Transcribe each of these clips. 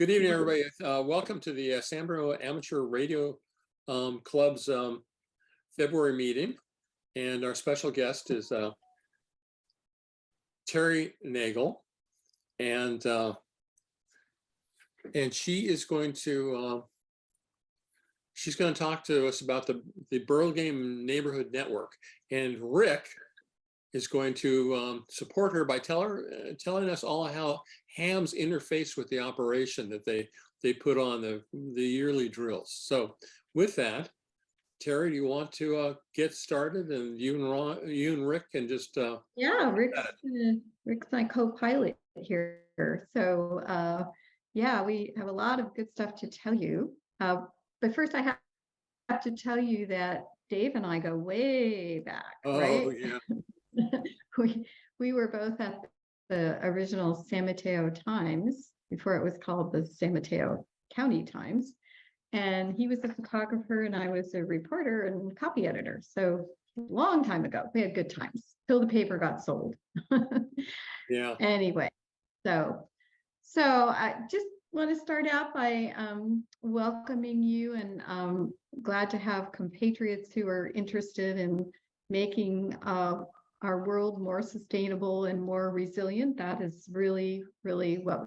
Good evening, everybody. Welcome to the San Bruno Amateur Radio Club's February meeting. And our special guest is Terry Nagel. And she is going to talk to us about the Burlingame Neighborhood Network. And Rik is going to support her by telling us all how hams interface with the operation that they put on the yearly drills. So with that, Terry, do you want to get started? And you and Rik can just yeah, Rik's my co-pilot here. So yeah, we have a lot of good stuff to tell you. But first, I have to tell you that Dave and I go way back. Oh, right? yeah. we were both at the original San Mateo Times before it was called the San Mateo County Times, and he was a photographer and I was a reporter and copy editor. So long time ago, we had good times till the paper got sold. Yeah. Anyway, so I just want to start out by welcoming you, and glad to have compatriots who are interested in making our world more sustainable and more resilient. That is really, really what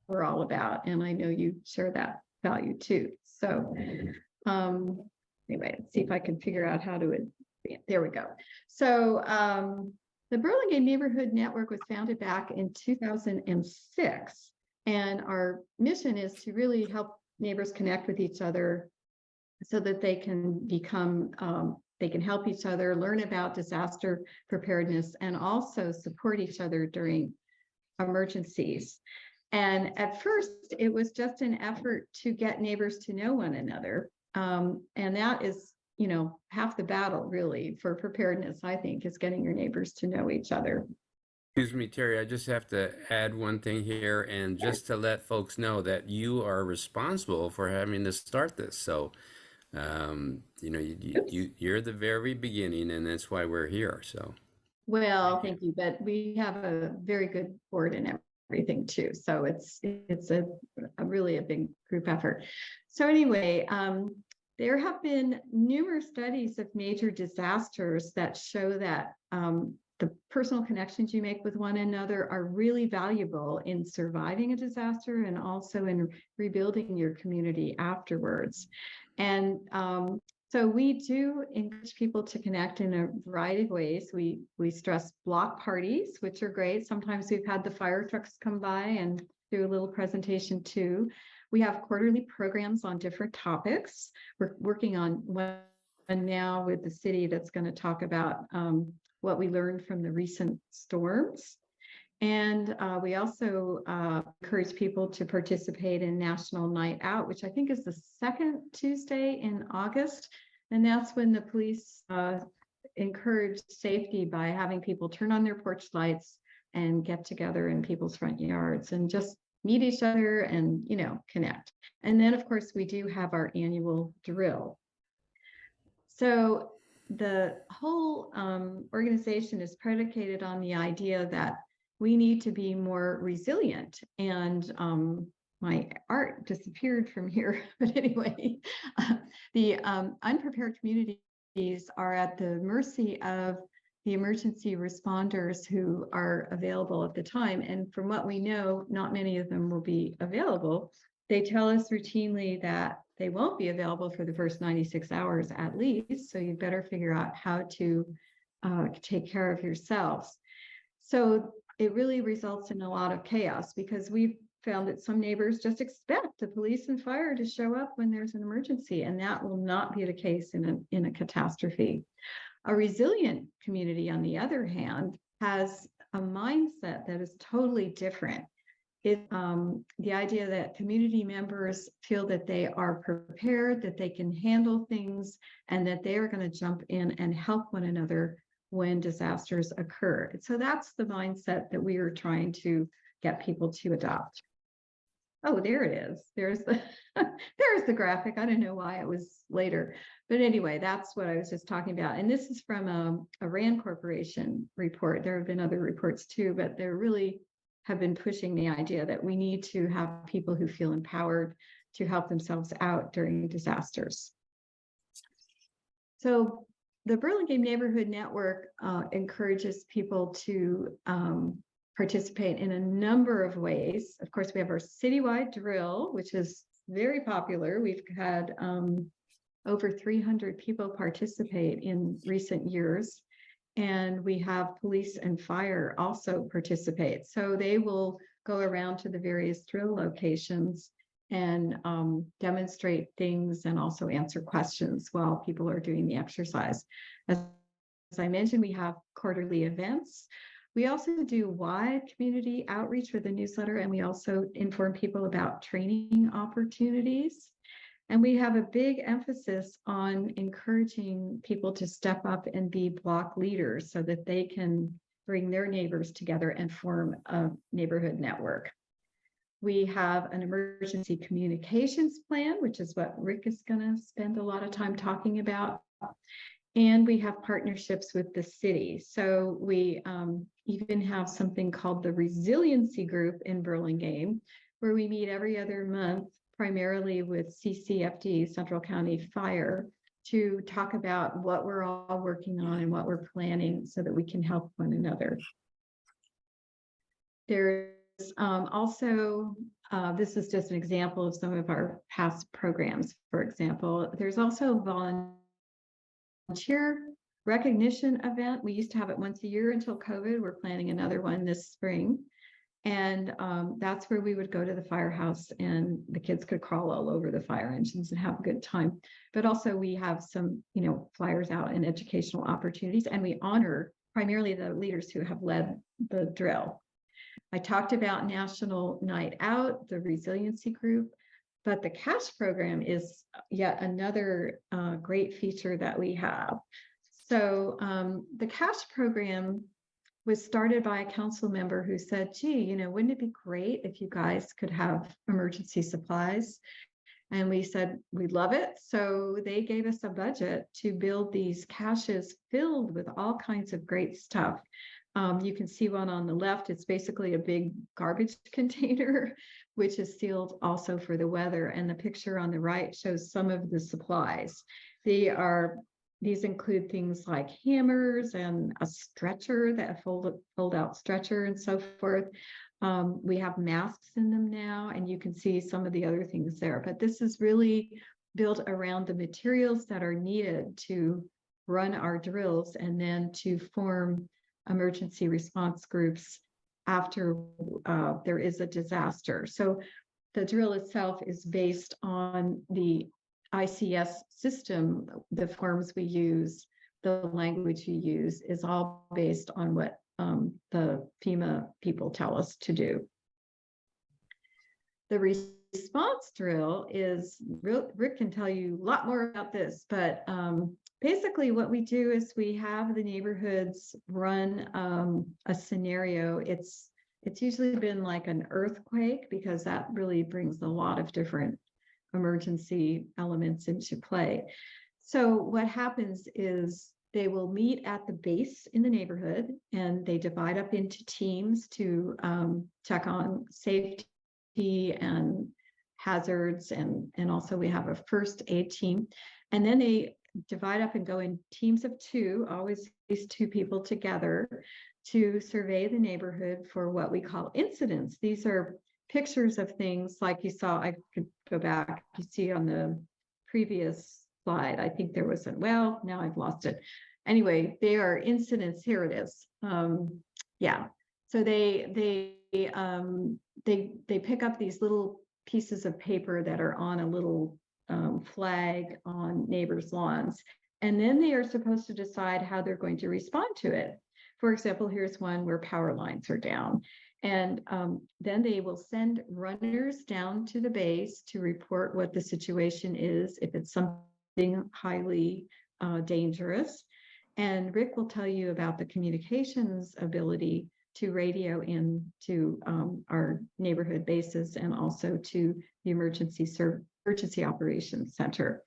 we're all about. And I know you share that value too. So anyway, let's see if I can figure out how to, there we go. So the Burlingame Neighborhood Network was founded back in 2006. And our mission is to really help neighbors connect with each other so that they can become they can help each other, learn about disaster preparedness, and also support each other during emergencies. And at first, it was just an effort to get neighbors to know one another. And that is, half the battle, really, for preparedness, I think, is getting your neighbors to know each other. Excuse me, Terry, I just have to add one thing here, and just to let folks know that you are responsible for having to start this. So you're the very beginning, and that's why we're here. So well, thank you, but we have a very good board and everything too, so it's a really a big group effort. So anyway, there have been numerous studies of major disasters that show that the personal connections you make with one another are really valuable in surviving a disaster and also in rebuilding your community afterwards. And so we do encourage people to connect in a variety of ways. We stress block parties, which are great. Sometimes we've had the fire trucks come by and do a little presentation too. We have quarterly programs on different topics. We're working on one now with the city that's going to talk about what we learned from the recent storms. And we also encourage people to participate in National Night Out, which I think is the second Tuesday in August. And that's when the police encourage safety by having people turn on their porch lights and get together in people's front yards and just meet each other and, connect. And then, of course, we do have our annual drill. So the whole organization is predicated on the idea that we need to be more resilient. And my art disappeared from here. But anyway, the unprepared communities are at the mercy of the emergency responders who are available at the time. And from what we know, not many of them will be available. They tell us routinely that they won't be available for the first 96 hours at least. So you better figure out how to take care of yourselves. So it really results in a lot of chaos because we've found that some neighbors just expect the police and fire to show up when there's an emergency, and that will not be the case in a catastrophe. A resilient community, on the other hand, has a mindset that is totally different. The idea that community members feel that they are prepared, that they can handle things, and that they are going to jump in and help one another when disasters occur. So that's the mindset that we are trying to get people to adopt. Oh, there it is. There's the graphic. I don't know why it was later. But anyway, that's what I was just talking about. And this is from a RAND Corporation report. There have been other reports too, but they're really have been pushing the idea that we need to have people who feel empowered to help themselves out during disasters. So the Burlingame Neighborhood Network encourages people to participate in a number of ways. Of course, we have our citywide drill, which is very popular. We've had over 300 people participate in recent years. And we have police and fire also participate. So they will go around to the various drill locations and demonstrate things and also answer questions while people are doing the exercise. As I mentioned, we have quarterly events. We also do wide community outreach with a newsletter, and we also inform people about training opportunities. And we have a big emphasis on encouraging people to step up and be block leaders so that they can bring their neighbors together and form a neighborhood network. We have an emergency communications plan, which is what Rik is going to spend a lot of time talking about. And we have partnerships with the city. So we even have something called the Resiliency group in Burlingame, where we meet every other month, primarily with CCFD, Central County Fire, to talk about what we're all working on and what we're planning so that we can help one another. There's also, this is just an example of some of our past programs. For example, there's also volunteer recognition event. We used to have it once a year until COVID. We're planning another one this spring. And that's where we would go to the firehouse and the kids could crawl all over the fire engines and have a good time. But also we have some, flyers out and educational opportunities, and we honor primarily the leaders who have led the drill. I talked about National Night Out, the Resiliency group, but the cash program is yet another great feature that we have. So the cash program was started by a council member who said, gee, wouldn't it be great if you guys could have emergency supplies? And we said, we'd love it. So they gave us a budget to build these caches filled with all kinds of great stuff. You can see one on the left. It's basically a big garbage container, which is sealed also for the weather. And the picture on the right shows some of the supplies. These include things like hammers and a stretcher, that fold out stretcher and so forth. We have masks in them now, and you can see some of the other things there. But this is really built around the materials that are needed to run our drills and then to form emergency response groups after there is a disaster. So the drill itself is based on the ICS system. The forms we use, the language we use is all based on what the FEMA people tell us to do. The response drill is, Rik can tell you a lot more about this, but basically what we do is we have the neighborhoods run a scenario. It's usually been like an earthquake, because that really brings a lot of different emergency elements into play. So what happens is they will meet at the base in the neighborhood, and they divide up into teams to check on safety and hazards, and also we have a first aid team. And then they divide up and go in teams of two, always these two people together, to survey the neighborhood for what we call incidents. These are pictures of things like you saw. I could go back. You see on the previous slide, I think there was well, now I've lost it. Anyway, they are incidents. Here it is. Yeah. So they pick up these little pieces of paper that are on a little flag on neighbors' lawns, and then they are supposed to decide how they're going to respond to it. For example, here's one where power lines are down. And then they will send runners down to the base to report what the situation is, if it's something highly dangerous. And Rik will tell you about the communications ability to radio in to our neighborhood bases and also to the emergency operations center.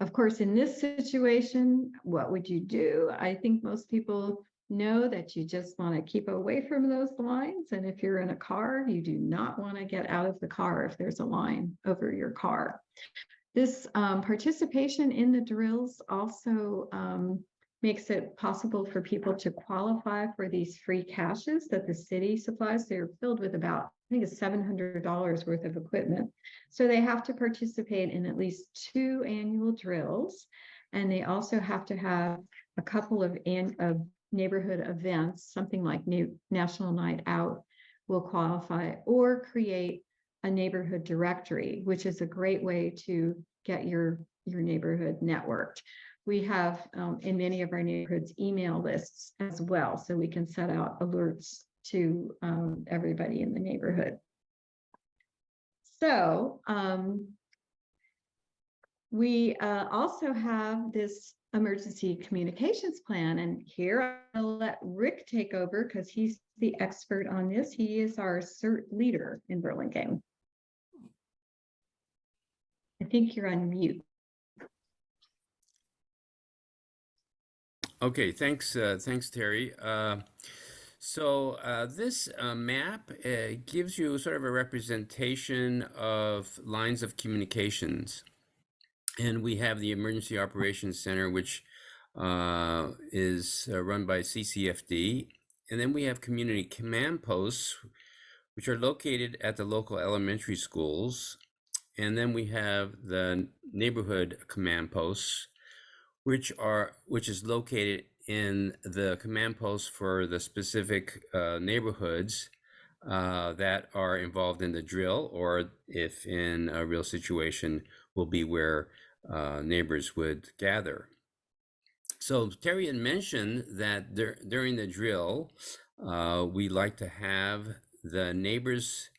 Of course, in this situation, what would you do? I think most people know that you just want to keep away from those lines. And if you're in a car, you do not want to get out of the car if there's a line over your car. This participation in the drills also makes it possible for people to qualify for these free caches that the city supplies. They're filled with about, I think it's $700 worth of equipment. So they have to participate in at least 2 annual drills. And they also have to have a couple of neighborhood events, something like National Night Out will qualify, or create a neighborhood directory, which is a great way to get your neighborhood networked. We have in many of our neighborhoods email lists as well, so we can set out alerts to everybody in the neighborhood. So we also have this emergency communications plan, and here I'll let Rik take over because he's the expert on this. He is our CERT leader in Burlingame. I think you're on mute. Okay, thanks, Terry. So this map gives you sort of a representation of lines of communications. And we have the Emergency Operations Center, which is run by CCFD. And then we have community command posts, which are located at the local elementary schools. And then we have the neighborhood command posts, which is located in the command posts for the specific neighborhoods that are involved in the drill, or if in a real situation, will be where neighbors would gather. So Terry had mentioned that during the drill, we like to have the neighbors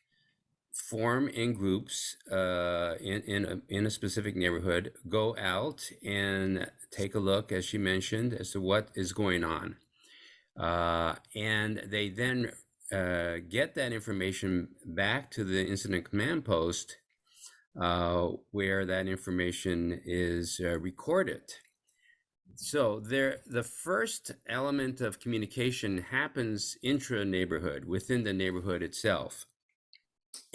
form in groups in a specific neighborhood, go out and take a look, as she mentioned, as to what is going on. And they then get that information back to the incident command post, where that information is recorded. So the first element of communication happens intra-neighborhood, within the neighborhood itself.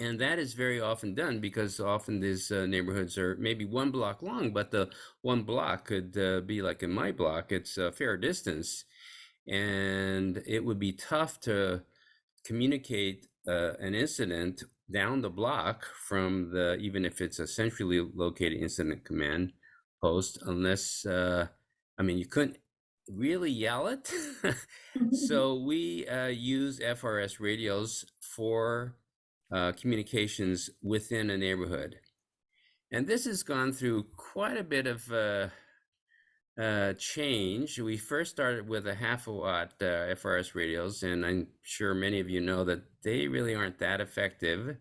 And that is very often done because often these neighborhoods are maybe 1 block long, but the 1 block could be like in my block, it's a fair distance. And it would be tough to communicate an incident down the block from even if it's a centrally located incident command post, unless, you couldn't really yell it. So we use FRS radios for communications within a neighborhood. And this has gone through quite a bit of change. We first started with a 1/2 watt FRS radios, and I'm sure many of you know that they really aren't that effective.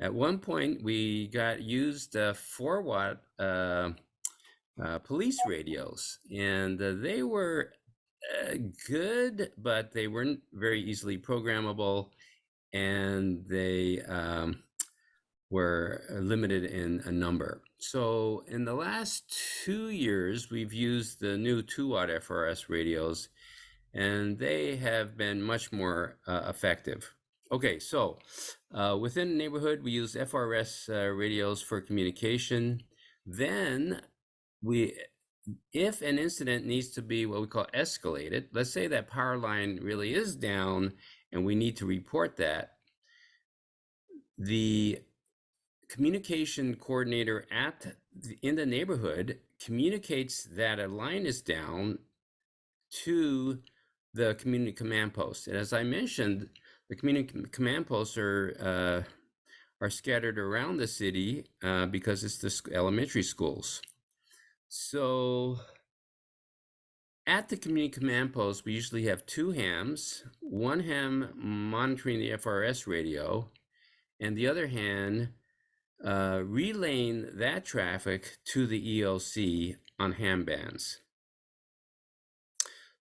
At one point, we used 4 watt police radios, and they were good, but they weren't very easily programmable, and they were limited in a number. So in the last 2 years, we've used the new 2 watt FRS radios, and they have been much more effective. Okay, so within the neighborhood, we use FRS radios for communication. Then if an incident needs to be what we call escalated, let's say that power line really is down and we need to report that, the communication coordinator in the neighborhood communicates that a line is down to the community command post. And as I mentioned, the community command posts are scattered around the city because it's the elementary schools. So at the community command post, we usually have 2 hams, one ham monitoring the FRS radio, and the other hand relaying that traffic to the EOC on ham bands.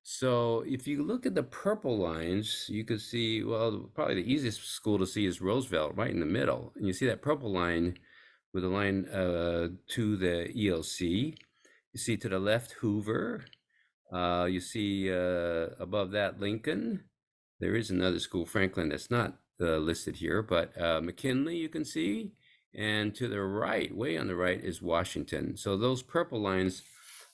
So if you look at the purple lines, you can see, well, probably the easiest school to see is Roosevelt, right in the middle. And you see that purple line with a line to the EOC. You see to the left Hoover, You see above that Lincoln. There is another school, Franklin, that's not listed here, but McKinley you can see. And to the right, way on the right, is Washington. So those purple lines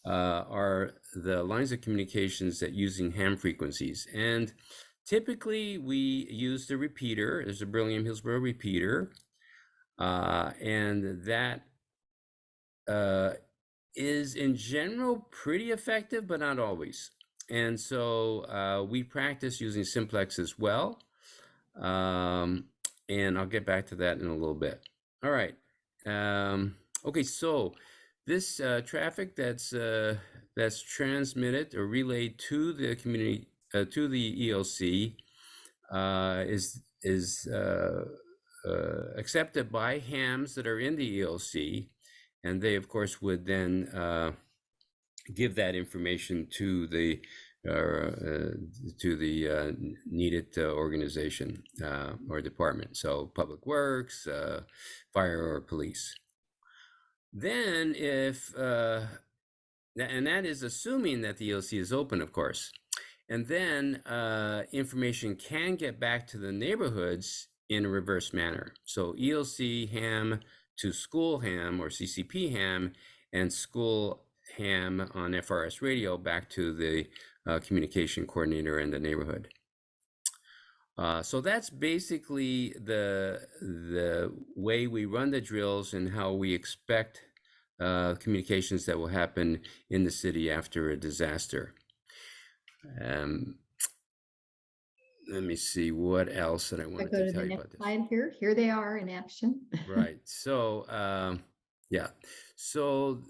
are the lines of communications that using ham frequencies. And typically we use the repeater. There's a Burlingame Hillsborough repeater. And that is in general pretty effective, but not always. And so we practice using simplex as well. And I'll get back to that in a little bit. All right. Okay, so this traffic that's transmitted or relayed to the community to the ELC is accepted by hams that are in the ELC, and they of course would then give that information to the needed organization or department, so public works, fire, or police. Then if and that is assuming that the ELC is open, of course, and then information can get back to the neighborhoods in a reverse manner. So ELC ham to school ham or CCP ham, and school ham on FRS radio back to the communication coordinator in the neighborhood. So that's basically the way we run the drills and how we expect communications that will happen in the city after a disaster. Let me see what else that I wanted to tell you about this. Slide here. Here they are in action. Right. So yeah. So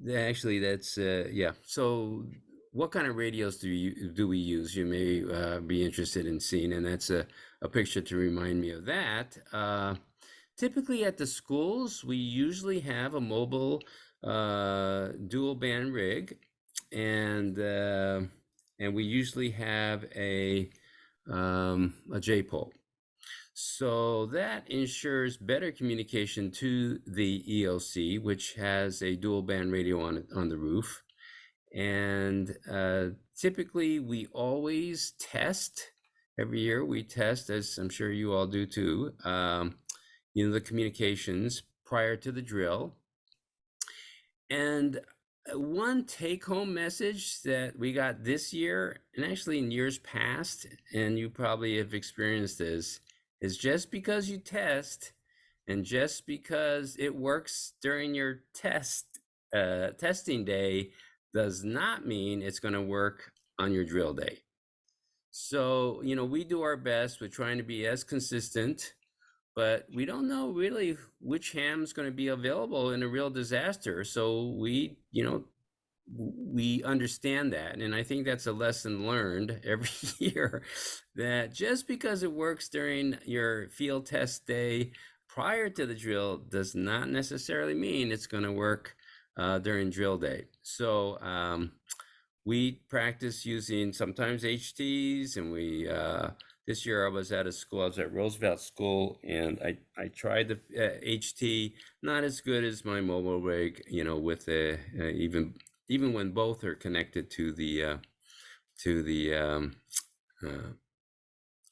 actually, that's yeah. So what kind of radios do we use? You may be interested in seeing, and that's a picture to remind me of that. Typically at the schools, we usually have a mobile dual band rig, and we usually have a J-pole. So that ensures better communication to the ELC, which has a dual band radio on the roof. And typically we always test, every year we test, as I'm sure you all do too, the communications prior to the drill. And one take-home message that we got this year, and actually in years past, and you probably have experienced this, is just because you test and just because it works during your testing day does not mean it's going to work on your drill day. So, we do our best with trying to be as consistent, but we don't know really which ham's going to be available in a real disaster. So we understand that. And I think that's a lesson learned every year, that just because it works during your field test day prior to the drill does not necessarily mean it's going to work during drill day. So we practice using sometimes HTs, and we this year I was at a school, I was at Roosevelt School, and I tried the HT, not as good as my mobile rig, with the even when both are connected to the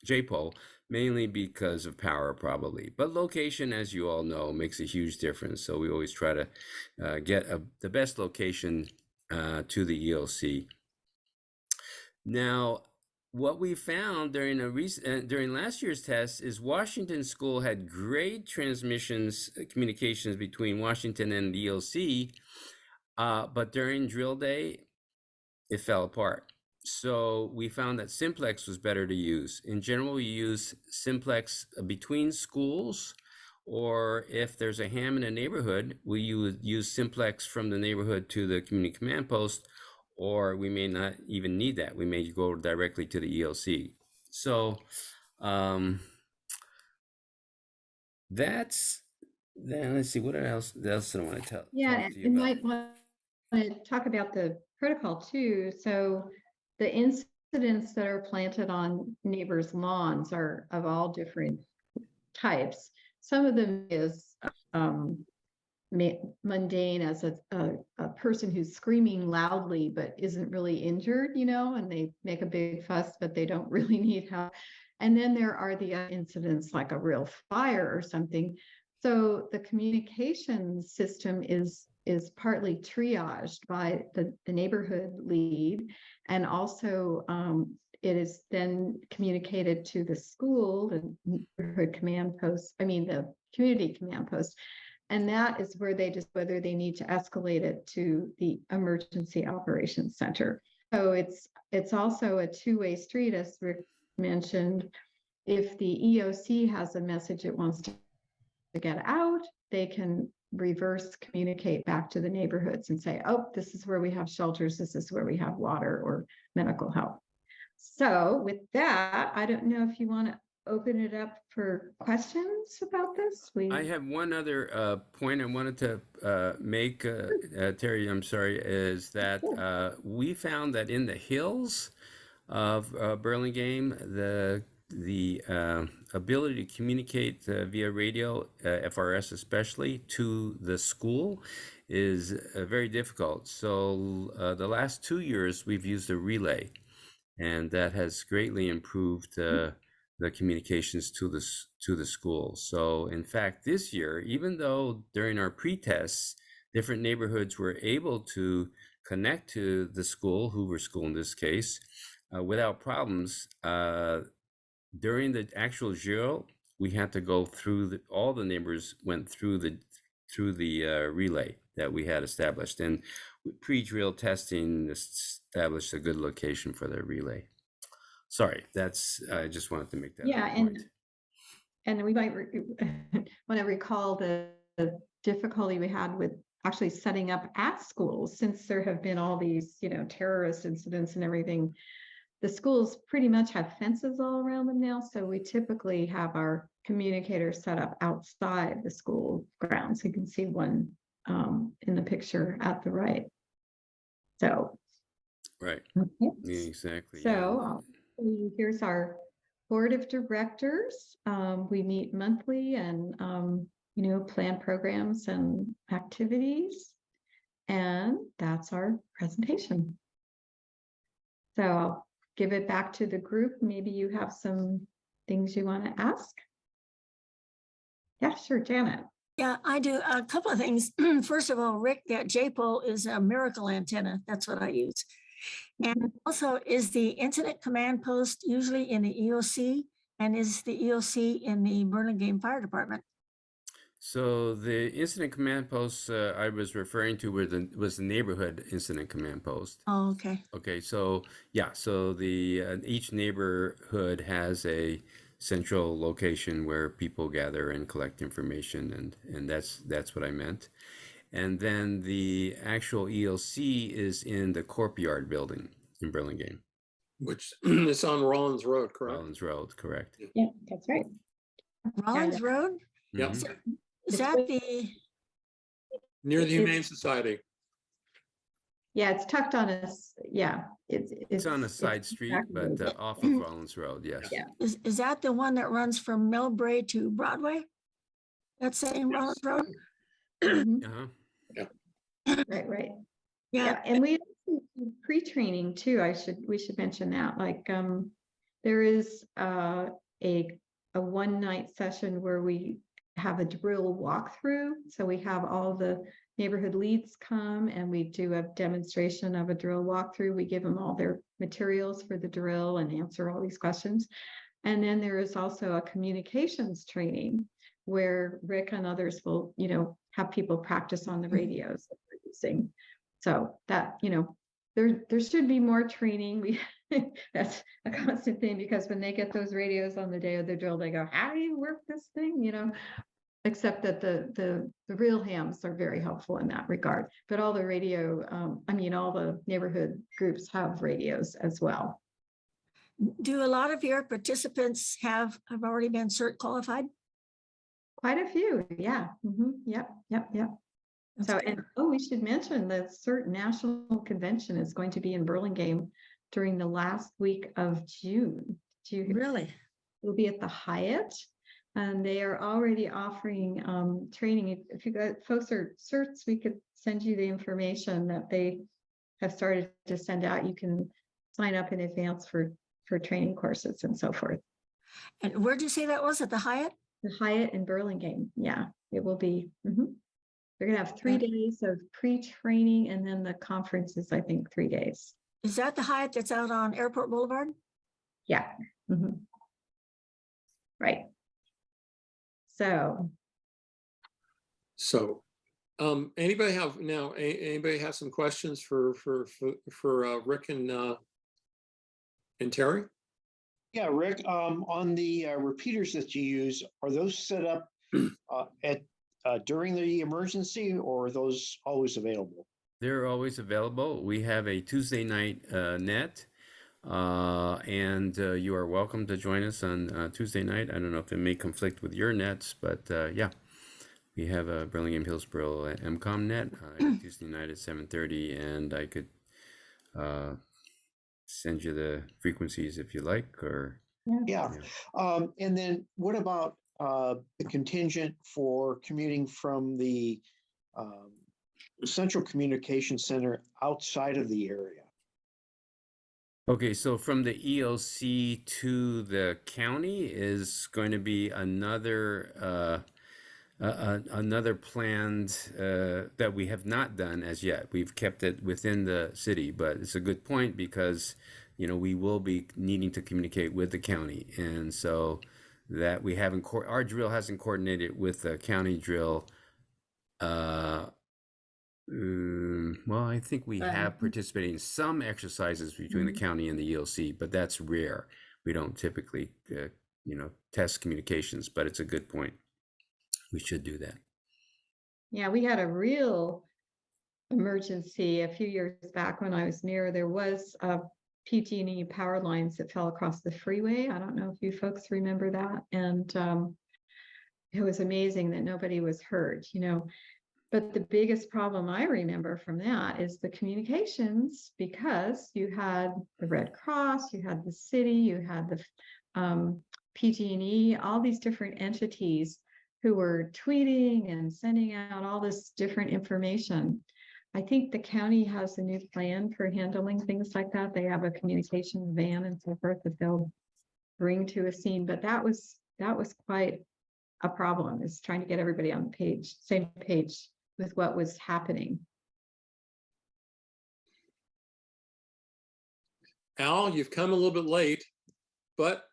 J-pole, mainly because of power probably. But location, as you all know, makes a huge difference. So we always try to get the best location to the ELC. Now, what we found during last year's test is Washington School had great communications between Washington and the ELC, but during drill day, it fell apart. So we found that simplex was better to use. In general, we use simplex between schools, or if there's a ham in a neighborhood, we would use simplex from the neighborhood to the community command post, or we may not even need that. We may go directly to the ELC. So let's see, what else do I want to tell? Yeah, talk to you and about? might want to talk about the protocol too. So the incidents that are planted on neighbors' lawns are of all different types. Some of them is mundane as a person who's screaming loudly but isn't really injured, and they make a big fuss, but they don't really need help. And then there are the incidents like a real fire or something. So the communication system is partly triaged by the neighborhood lead, and also it is then communicated to the school, the neighborhood command post, the community command post. And that is where they just, whether they need to escalate it to the emergency operations center. So it's also a two-way street, as Rik mentioned. If the EOC has a message it wants to get out, they can reverse communicate back to the neighborhoods and say, oh, this is where we have shelters, this is where we have water or medical help. So with that, I don't know if you want to open it up for questions about this. I have one other point I wanted to make, Terry, I'm sorry, is that we found that in the hills of Burlingame, the ability to communicate via radio, FRS especially, to the school is very difficult. So the last 2 years, we've used a relay, and that has greatly improved the communications to the school. So in fact, this year, even though during our pre-tests, different neighborhoods were able to connect to the school, Hoover School in this case, without problems, during the actual drill, we had to go through all the neighbors went through the relay that we had established, and pre-drill testing established a good location for the relay. Sorry, I just wanted to make that point. And we might want to recall the difficulty we had with actually setting up at schools, since there have been all these, terrorist incidents and everything. The schools pretty much have fences all around them now, so we typically have our communicators set up outside the school grounds. You can see one in the picture at the right. So, right, okay. Exactly. So here's our board of directors. We meet monthly and plan programs and activities, and that's our presentation. So I'll give it back to the group. Maybe you have some things you want to ask. Yeah, sure, Janet. Yeah, I do a couple of things. First of all, Rik, that J-pole is a miracle antenna. That's what I use. And also, is the incident command post usually in the EOC, and is the EOC in the Burlingame Fire Department? So the incident command post I was referring to was the neighborhood incident command post. Oh, okay. Okay, so yeah, so the each neighborhood has a central location where people gather and collect information, and that's what I meant. And then the actual EOC is in the Courtyard building in Burlingame. Which is on Rollins Road, correct? Rollins Road, correct. Yeah, that's right. Rollins Road? Yep. Mhm. Is that the? Near the Humane Society. Yeah, it's tucked on us. Yeah, It's on a side street, exactly. but off of Rollins Road, yes. Yeah. Is that the one that runs from Millbrae to Broadway? That same Rollins Road? Mhm. Uh-huh. Right. Yeah. Yeah, and we do pre-training too. We should mention that. Like, there is a one night session where we have a drill walkthrough. So we have all the neighborhood leads come and we do a demonstration of a drill walkthrough. We give them all their materials for the drill and answer all these questions. And then there is also a communications training where Rik and others will, have people practice on the radios that we're using. So that, there should be more training. That's a constant thing, because when they get those radios on the day of the drill, they go, how do you work this thing? Except that the real hams are very helpful in that regard. But all the radio, all the neighborhood groups have radios as well. Do a lot of your participants have already been CERT qualified? Quite a few, yeah. Yep. So, and we should mention the CERT National Convention is going to be in Burlingame during the last week of June. Really? It'll be at the Hyatt. And they are already offering training. If you got folks are certs, we could send you the information that they have started to send out. You can sign up in advance for training courses and so forth. And where'd you say that was, at the Hyatt? The Hyatt in Burlingame. Yeah, it will be. They're going to have 3 days of pre-training, and then the conference is, I think, 3 days. Is that the Hyatt that's out on Airport Boulevard? Yeah. Right. So anybody have some questions for Rik and Terry? Yeah, Rik, on the repeaters that you use, are those set up during the emergency, or are those always available? They're always available. We have a Tuesday night net, and you are welcome to join us on Tuesday night. I don't know if it may conflict with your nets, but yeah, we have a Burlingame Hillsborough MCOM net Tuesday night at 7:30, and I could send you the frequencies if you like, or Yeah. And then what about the contingent for commuting from the Central Communication Center outside of the area? Okay, so from the EOC to the county is going to be another planned that we have not done as yet. We've kept it within the city, but it's a good point because, you know, we will be needing to communicate with the county, and so that we haven't our drill hasn't coordinated with the county drill. Well, I think we have participated in some exercises between the county and the EOC, but that's rare. We don't typically, test communications, but it's a good point. We should do that. yeah, we had a real emergency a few years back when I was mayor. There was PG&E power lines that fell across the freeway. I don't know if you folks remember that. And it was amazing that nobody was hurt, But the biggest problem I remember from that is the communications, because you had the Red Cross, you had the city, you had the PG&E, all these different entities who were tweeting and sending out all this different information. I think the county has a new plan for handling things like that. They have a communications van and so forth that they'll bring to a scene, but that was quite a problem, is trying to get everybody on the same page with what was happening. Al, you've come a little bit late, but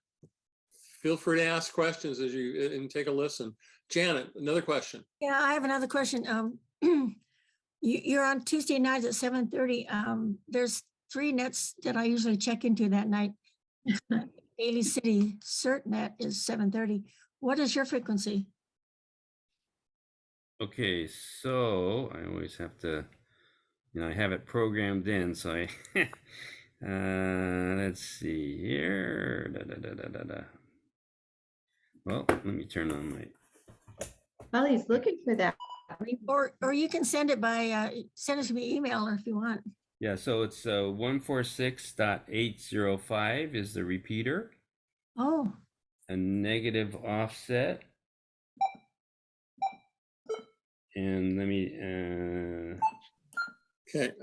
feel free to ask questions and take a listen. Janet, another question. Yeah, I have another question. You're on Tuesday nights at 7:30. There's 3 nets that I usually check into that night. Daily City CERT net is 7:30. What is your frequency? Okay, so I always have to, I have it programmed in, so I, let's see here. Well, let me turn on my. While he's looking for that. Or you can send it send it to me email if you want. Yeah, so it's 146.805 is the repeater. Oh. A negative offset. And let me Okay.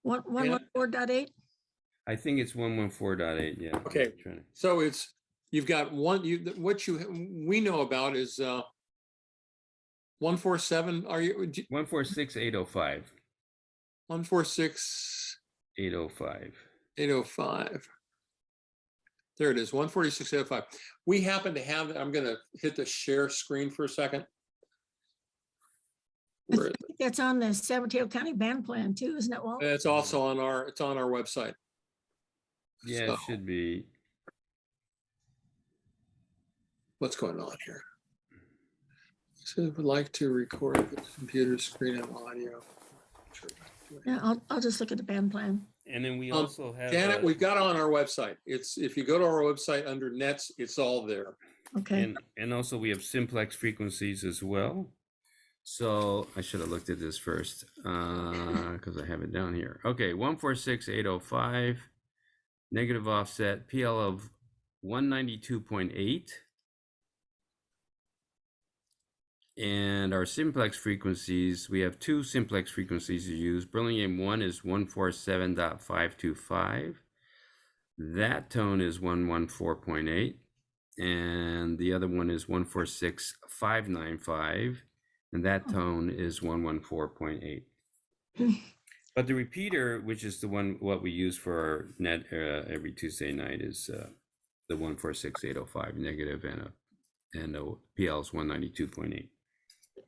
114.8. I think it's 114.8. Yeah. Okay. So you've got we know about is 147. Are you 146.805? 146.805. 805. There it is. 146.805. We happen to have. I'm going to hit the share screen for a second. I think that's on the San Mateo County band plan too, isn't it, Walt? It's also on our website. Yeah, So, it should be. What's going on here? So would like to record the computer screen and audio. Yeah, I'll just look at the band plan. And then we also have Janet, we've got it on our website. If you go to our website under nets, it's all there. Okay. And also we have simplex frequencies as well. So I should have looked at this first because I have it down here. Okay, 146.805, negative offset, PL of 192.8, And our simplex frequencies, we have two simplex frequencies to use. Burlingame 1 is 147.525. That tone is 114.8. And the other one is 146.595. And that tone is 114.8. But the repeater, which is the one what we use for our net every Tuesday night, is the 146.805 negative, and a PL is 192.8.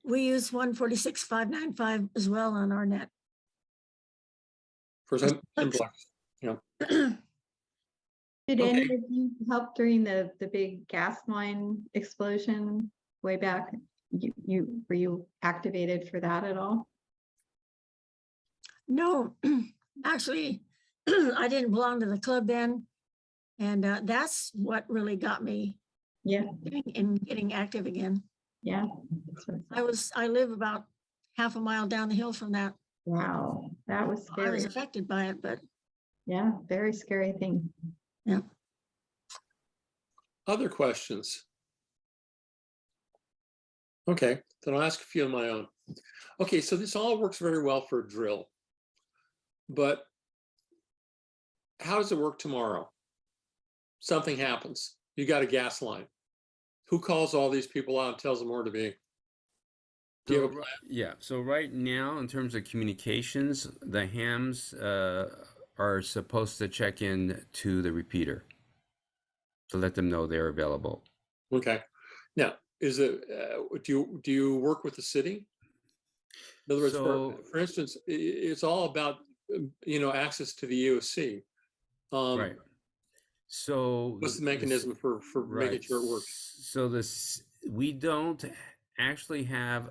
We use 146.595 as well on our net. For some simplex. Did Okay. any of you help during the big gas line explosion way back? Were you activated for that at all? No, actually, I didn't belong to the club then. And that's what really got me Yeah, getting active again. yeah. I live about half a mile down the hill from that. Wow, that was I scary. was affected by it, but Yeah, very scary thing. yeah. Other questions? Okay, then I'll ask a few of my own. Okay, so this all works very well for a drill, but how does it work tomorrow? Something happens. You got a gas line. Who calls all these people out and tells them where to be? Do you have a plan? Yeah, so right now, in terms of communications, the hams are supposed to check in to the repeater to let them know they're available. Okay. Now, is it, do you work with the city? In other words, for instance, it's all about, access to the EOC. Right. So What's the mechanism for making right. sure it works? So we don't actually have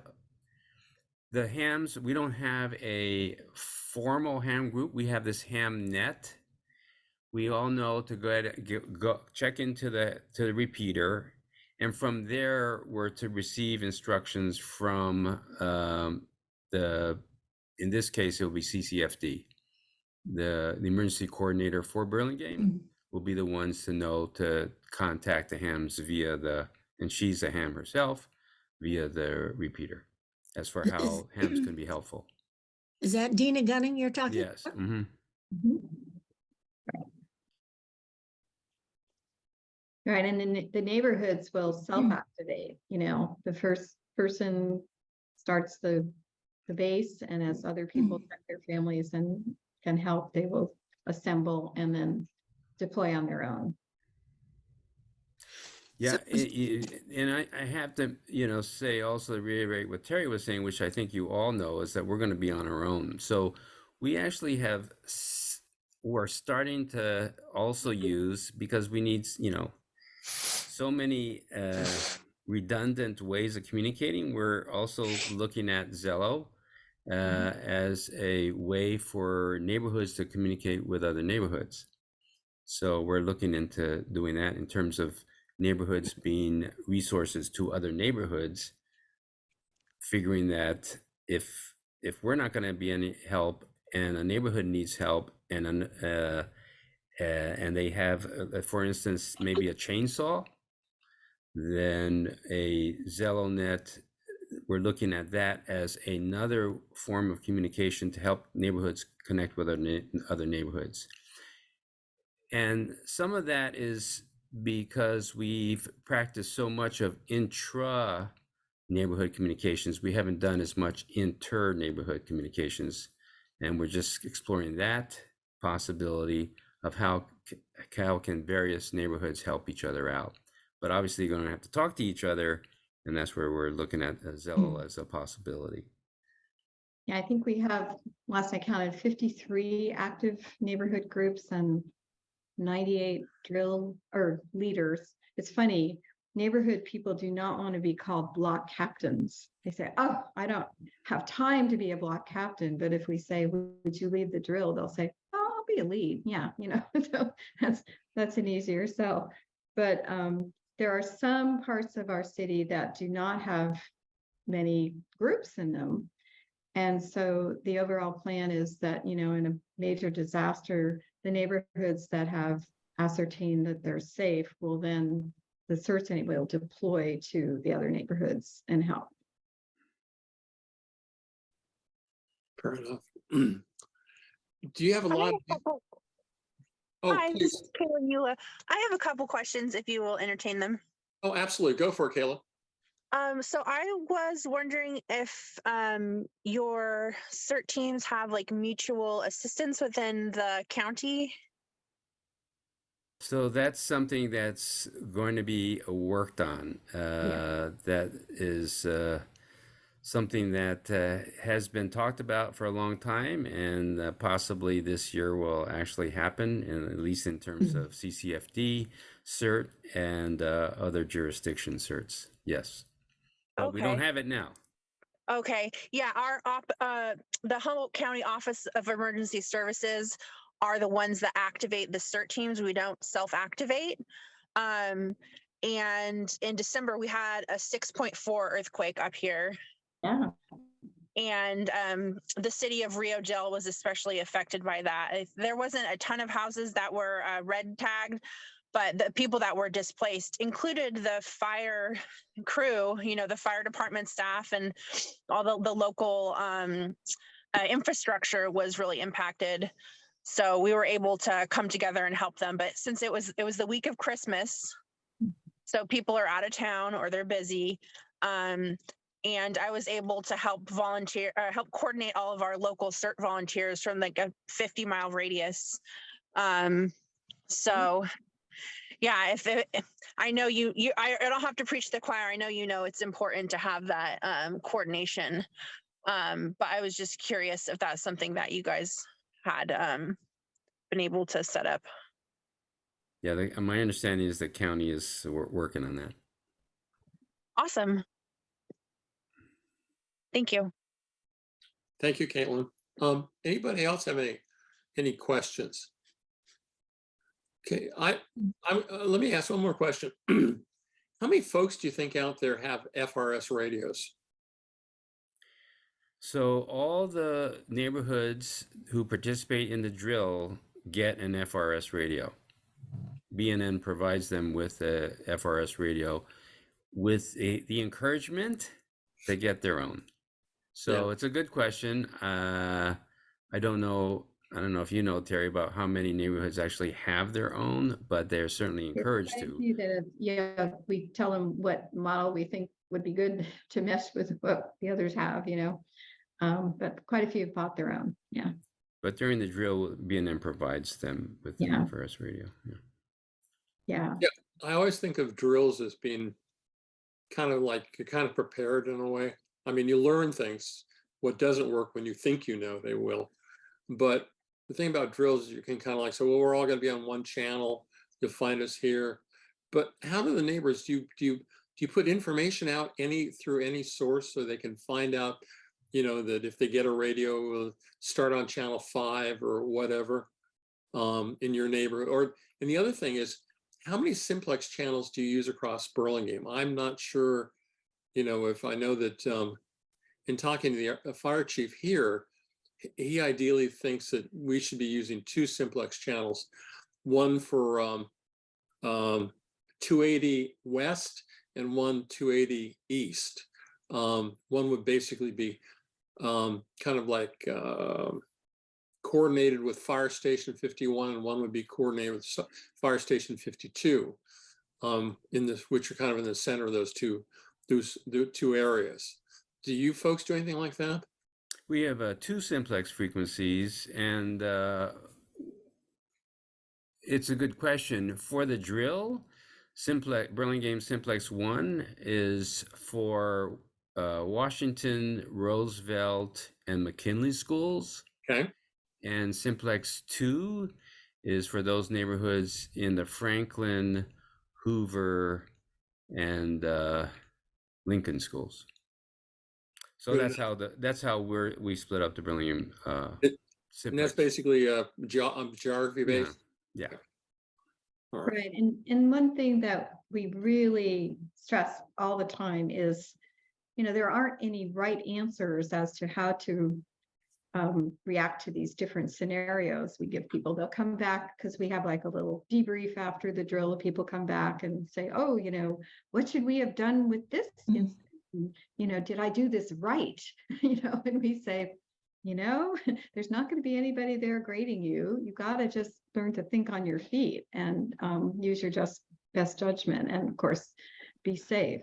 the hams. We don't have a formal ham group. We have this ham net. We all know to go ahead and go check into the repeater, and from there we're to receive instructions from in this case, it will be CCFD, the emergency coordinator for Burlingame. Will be the ones to know to contact the hams and she's a ham herself, via the repeater, as for how hams can be helpful. Is that Dina Gunning you're talking Yes. about? Right, and then the neighborhoods will self-activate, the first person starts the base, and as other people check their families and can help, they will assemble and then deploy on their own. Yeah, and I have to, say also to reiterate what Terry was saying, which I think you all know, is that we're going to be on our own. So we actually we're starting to also use, because we need, so many redundant ways of communicating. We're also looking at Zello as a way for neighborhoods to communicate with other neighborhoods. So we're looking into doing that in terms of neighborhoods being resources to other neighborhoods, figuring that if we're not going to be any help and a neighborhood needs help, and they have, for instance, maybe a chainsaw, then a Zello net, we're looking at that as another form of communication to help neighborhoods connect with other neighborhoods. And some of that is because we've practiced so much of intra-neighborhood communications. We haven't done as much inter-neighborhood communications. And we're just exploring that possibility of how can various neighborhoods help each other out. But obviously you're going to have to talk to each other, and that's where we're looking at Zello as a possibility. Yeah, I think we have, last I counted, 53 active neighborhood groups and 98 drill or leaders. It's funny, neighborhood people do not want to be called block captains. They say, oh, I don't have time to be a block captain. But if we say, would you lead the drill? They'll say, oh, I'll be a lead. Yeah, so that's an easier sell. But there are some parts of our city that do not have many groups in them. And so the overall plan is that, in a major disaster, the neighborhoods that have ascertained that they're safe will then, the search team will deploy to the other neighborhoods and help. Fair enough. Do you have a I lot have of? a couple. Oh, Hi, this please. is Kayla Eula. I have a couple questions if you will entertain them. Oh, absolutely. Go for it, Kayla. So I was wondering if your CERT teams have like mutual assistance within the county. So that's something that's going to be worked on. That is something that has been talked about for a long time, and possibly this year will actually happen, at least in terms of CCFD cert and other jurisdiction certs. Yes, but we don't Okay. have it now. Okay. Yeah, the Humboldt County Office of Emergency Services are the ones that activate the CERT teams. We don't self-activate. And in December, we had a 6.4 earthquake up here. Yeah. And the city of Rio Gel was especially affected by that. There wasn't a ton of houses that were red tagged, but the people that were displaced included the fire crew, the fire department staff, and all the local infrastructure was really impacted. So we were able to come together and help them. But since it was the week of Christmas, so people are out of town or they're busy. And I was able to help coordinate all of our local CERT volunteers from like a 50-mile radius. So yeah, if I know I don't have to preach to the choir. I know it's important to have that coordination. But I was just curious if that's something that you guys had been able to set up. Yeah, my understanding is the county is working on that. Awesome. Thank you. Thank you, Caitlin. Anybody else have any questions? Okay, let me ask one more question. How many folks do you think out there have FRS radios? So all the neighborhoods who participate in the drill get an FRS radio. BNN provides them with a FRS radio with the encouragement to get their own. So It's a good question. I don't know if you know, Terry, about how many neighborhoods actually have their own, but they're certainly encouraged to. We tell them what model we think would be good to mesh with what the others have, but quite a few have bought their own. Yeah. But during the drill, BNN provides them with the FRS radio. Yeah. I always think of drills as being kind of like you're kind of prepared in a way. I mean, you learn things. What doesn't work when you think they will. But the thing about drills is you can kind of like say, well, we're all going to be on one channel. You'll find us here. But how do the neighbors, do you put information out through any source so they can find out, that if they get a radio, will start on channel 5 or whatever in your neighborhood? And the other thing is, how many simplex channels do you use across Burlingame? I'm not sure, if I know that in talking to the fire chief here, he ideally thinks that we should be using 2 simplex channels, one for 280 west and one 280 east. One would basically be kind of like coordinated with Fire Station 51, and one would be coordinated with Fire Station 52, which are kind of in the center of those two areas. Do you folks do anything like that? We have 2 simplex frequencies, and it's a good question. For the drill, Burlingame Simplex 1 is for Washington, Roosevelt, and McKinley schools. Okay. And Simplex 2 is for those neighborhoods in the Franklin, Hoover, and Lincoln schools. So that's how we split up the Burlingame. And that's basically geography based. Yeah. All right. Right. And one thing that we really stress all the time is, there aren't any right answers as to how to react to these different scenarios. We give people, they'll come back because we have like a little debrief after the drill. People come back and say, oh, what should we have done with this incident? Did I do this right? And we say, you know, there's not going to be anybody there grading you. You got to just learn to think on your feet and use your just best judgment, and of course, be safe.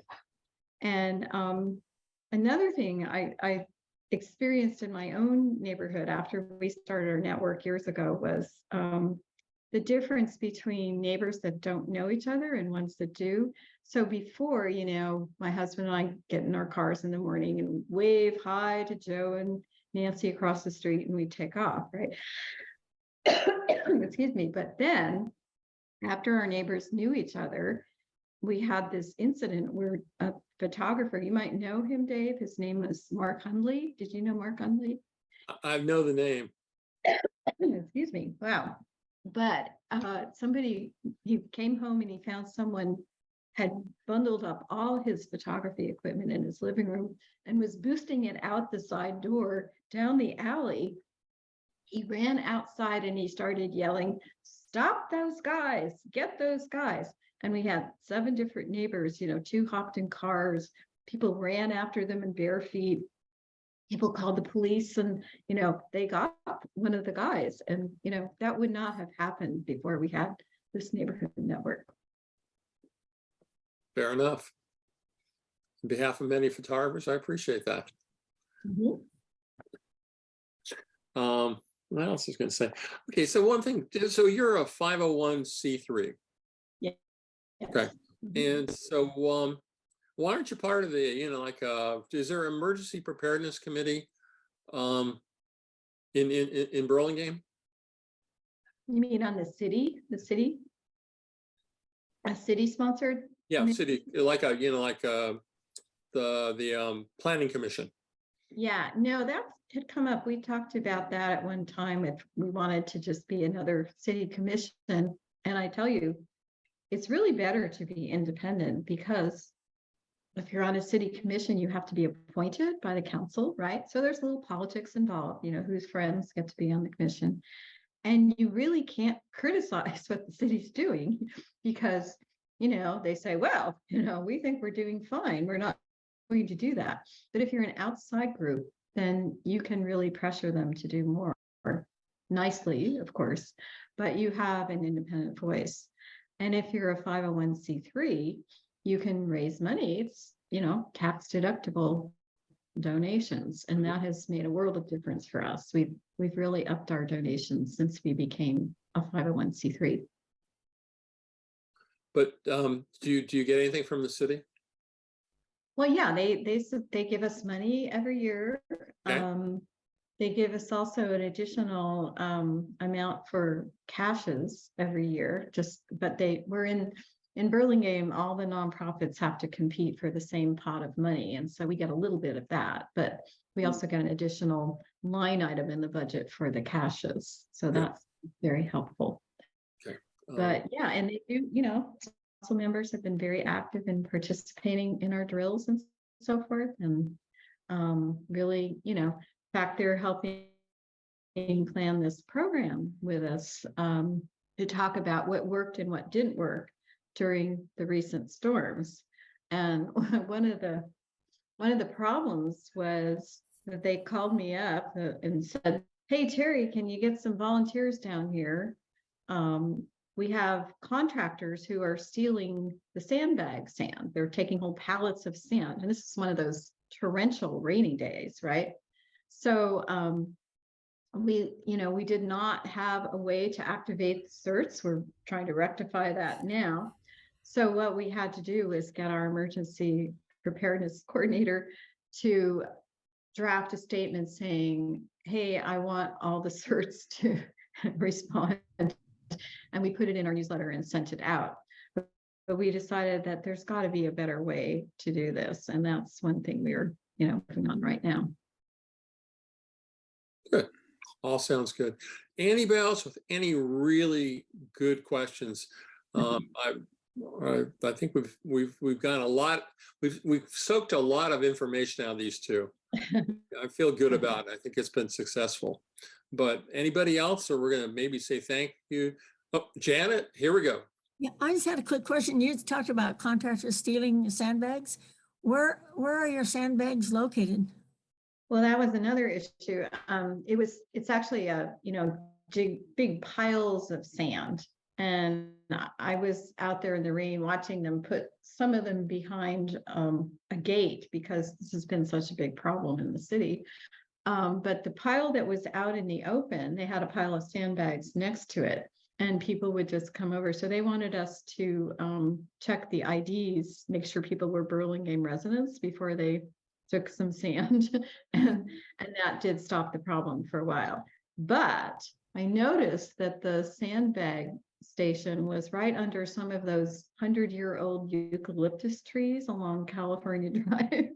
And another thing I experienced in my own neighborhood after we started our network years ago was the difference between neighbors that don't know each other and ones that do. So before, you know, my husband and I get in our cars in the morning and wave hi to Joe and Nancy across the street and we take off, right? Excuse me. But then after our neighbors knew each other, we had this incident where a photographer, you might know him, Dave. His name was Mark Hundley. Did you know Mark Hundley? I know the name. Excuse me. Wow. But somebody, he came home and he found someone had bundled up all his photography equipment in his living room and was boosting it out the side door down the alley. He ran outside and he started yelling, "Stop those guys, get those guys." And we had 7 different neighbors, you know, 2 hopped in cars. People ran after them in bare feet. People called the police and, you know, they got one of the guys. And, you know, that would not have happened before we had this neighborhood network. Fair enough. On behalf of many photographers, I appreciate that. Mhm. What else is going to say? Okay, so one thing, so you're a 501c3. Yes. Okay. Mhm. And so why aren't you part of the, you know, like is there an emergency preparedness committee in Burlingame? You mean on the city? A city sponsored? Yeah, committee? city, like a, you know, like the planning commission. Yeah, no, that had come up. We talked about that at one time if we wanted to just be another city commission. And I tell you, it's really better to be independent because if you're on a city commission, you have to be appointed by the council, right? So there's a little politics involved, you know, whose friends get to be on the commission. And you really can't criticize what the city's doing because, you know, they say, well, you know, we think we're doing fine. We're not going to do that. But if you're an outside group, then you can really pressure them to do more nicely, of course, but you have an independent voice. And if you're a 501c3, you can raise money. It's, you know, tax deductible donations. And that has made a world of difference for us. We've really upped our donations since we became a 501c3. But do you get anything from the city? Well, yeah, they give us money every year. Okay. They give us also an additional amount for caches every year. But we're in Burlingame, all the nonprofits have to compete for the same pot of money, and so we get a little bit of that. But we also get an additional line item in the budget for the caches, so that's very helpful. Okay. But yeah, and they do, you know, council members have been very active in participating in our drills and so forth, and really, you know, in fact, they're helping plan this program with us to talk about what worked and what didn't work during the recent storms. And one of the problems was that they called me up and said, "Hey, Terry, can you get some volunteers down here? We have contractors who are stealing the sandbag sand. They're taking whole pallets of sand." And this is one of those torrential rainy days, right? So we did not have a way to activate the certs. We're trying to rectify that now. So what we had to do is get our emergency preparedness coordinator to draft a statement saying, "Hey, I want all the certs to respond." And we put it in our newsletter and sent it out. But we decided that there's got to be a better way to do this. And that's one thing we're, you know, working on right now. Good. All sounds good. Anybody else with any really good questions? I think we've got a lot. We've soaked a lot of information out of these two. I feel good about it. I think it's been successful. But anybody else, or we're going to maybe say thank you. Oh, Janet, here we go. Yeah, I just had a quick question. You talked about contractors stealing sandbags. Where are your sandbags located? Well, that was another issue. It's actually big piles of sand. And I was out there in the rain watching them put some of them behind a gate because this has been such a big problem in the city. But the pile that was out in the open, they had a pile of sandbags next to it, and people would just come over. So they wanted us to check the IDs, make sure people were Burlingame residents before they took some sand. and that did stop the problem for a while. But I noticed that the sandbag station was right under some of those 100-year-old eucalyptus trees along California Drive.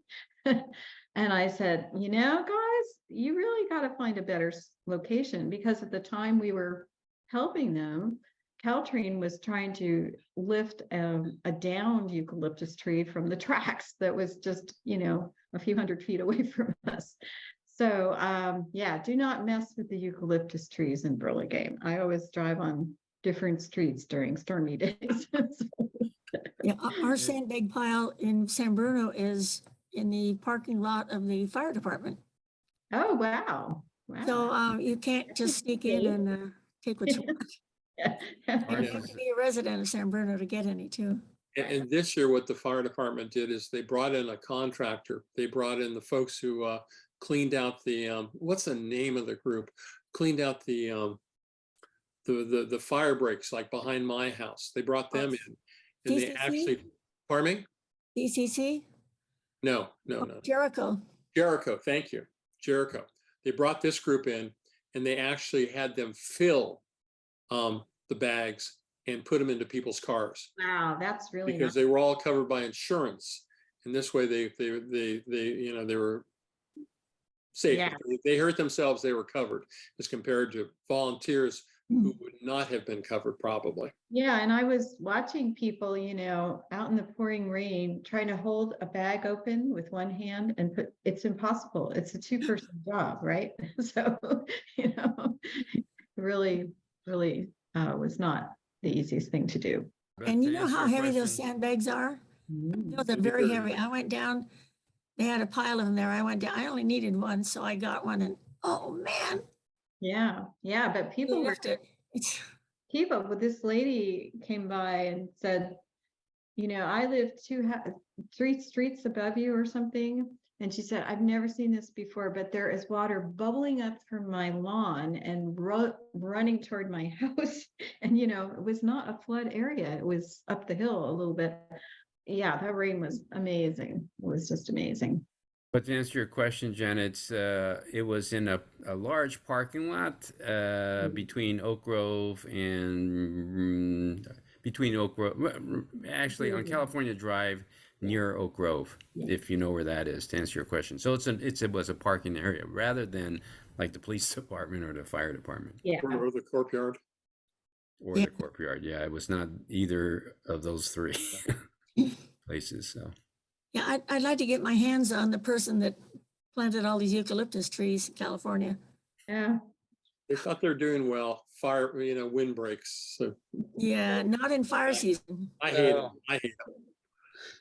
And I said, guys, you really got to find a better location, because at the time we were helping them, Caltrain was trying to lift a downed eucalyptus tree from the tracks that was just, a few hundred feet away from us. So do not mess with the eucalyptus trees in Burlingame. I always drive on different streets during stormy days. Yeah, our sandbag pile in San Bruno is in the parking lot of the fire department. Oh, wow. So you can't just sneak in and take what you want. You have to be a resident of San Bruno to get any too. And this year, what the fire department did is they brought in a contractor. They brought in the folks who cleaned out the, what's the name of the group? Cleaned out the fire breaks, like behind my house. They brought them in. And DCC? they actually, pardon me? DCC? No. Jericho. Jericho, thank you. Jericho. They brought this group in, and they actually had them fill the bags and put them into people's cars. Wow, that's really because they were all covered by insurance, and this way they were safe. Yeah. If they hurt themselves, they were covered, as compared to volunteers who would not have been covered probably. Yeah, and I was watching people, out in the pouring rain, trying to hold a bag open with one hand and it's impossible. It's a two-person job, right? So, really was not the easiest thing to do. And you know how heavy those sandbags are? Those are very heavy. I went down, they had a pile of them there. I went down, I only needed one, so I got one, and oh man. Yeah, but people were this lady came by and said, I live 3 streets above you or something. And she said, I've never seen this before, but there is water bubbling up from my lawn and running toward my house. And, it was not a flood area. It was up the hill a little bit. Yeah, that rain was amazing. It was just amazing. But to answer your question, Jen, it was in a large parking lot between Oak Grove and actually on California Drive near Oak Grove, if you know where that is, to answer your question. So it was a parking area rather than like the police department or the fire department. Yeah. Or the courtyard. Or the courtyard. Yeah, it was not either of those 3 places. So. Yeah, I'd like to get my hands on the person that planted all these eucalyptus trees in California. Yeah. They thought they're doing well. Fire, windbreaks. So. Yeah, not in fire season. I hate them.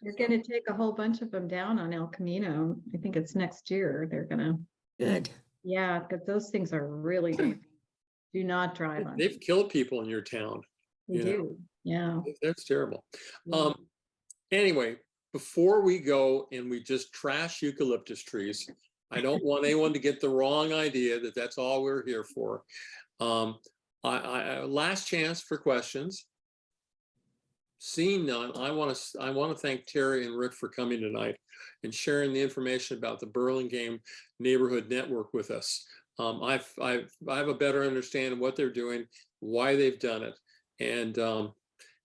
They're going to take a whole bunch of them down on El Camino. I think it's next year. They're going to. Good. Yeah, because those things are really dangerous. Do not drive on. They've killed people in your town. They do. Yeah. That's terrible. Anyway, before we go and we just trash eucalyptus trees, I don't want anyone to get the wrong idea that that's all we're here for. Last chance for questions. Seeing none, I want to thank Terry and Rik for coming tonight and sharing the information about the Burlingame Neighborhood Network with us. I have a better understanding of what they're doing, why they've done it, and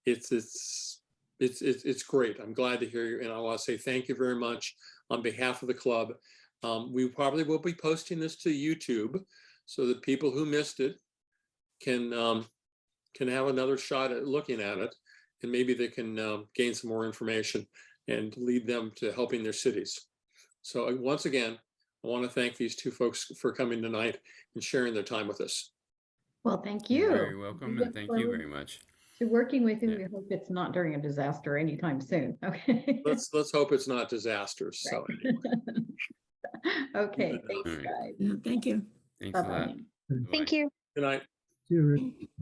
it's great. I'm glad to hear you, and I want to say thank you very much on behalf of the club. We probably will be posting this to YouTube so that people who missed it can have another shot at looking at it, and maybe they can gain some more information and lead them to helping their cities. So once again, I want to thank these 2 folks for coming tonight and sharing their time with us. Well, thank you. You're very welcome, and thank you very much. To working with you, we hope it's not during a disaster anytime soon. Okay. Let's hope it's not disasters. So anyway. Okay, thanks, All right. guys. Yeah, thank you. Thanks a lot. Bye-bye. Bye-bye. Thank you. Good night. See you, Rick.